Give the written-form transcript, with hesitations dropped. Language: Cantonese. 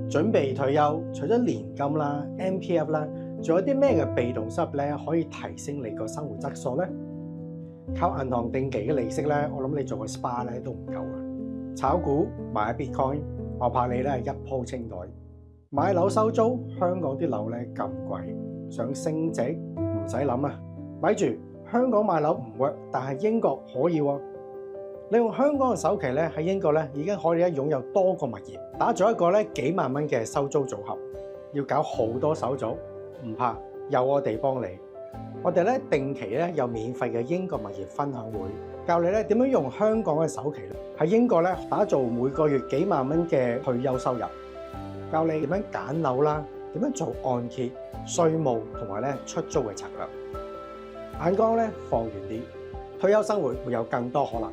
準備退休，除咗年金啦、MPF 啦，仲有啲咩嘅被動收入咧，可以提升你個生活質素咧？靠銀行定期嘅利息咧，我諗你做個 SPA 咧都唔夠啊！炒股買 Bitcoin，我怕你咧一鋪清袋。買樓收租，香港啲樓咧咁貴，想升值唔使諗啊！咪住，香港買樓唔 work，但係英國可以喎。你用香港嘅首期咧，喺英國咧已經可以擁有多個物業，打造一個咧幾萬蚊嘅收租組合。要搞好多手續，唔怕，有我哋幫你。我哋咧定期咧有免費嘅英國物業分享會，教你咧點樣用香港嘅首期喺英國咧打造每個月幾萬蚊嘅退休收入，教你點樣揀樓啦，點樣做按揭、稅務同埋咧出租嘅策略。眼光咧放遠啲，退休生活會有更多可能。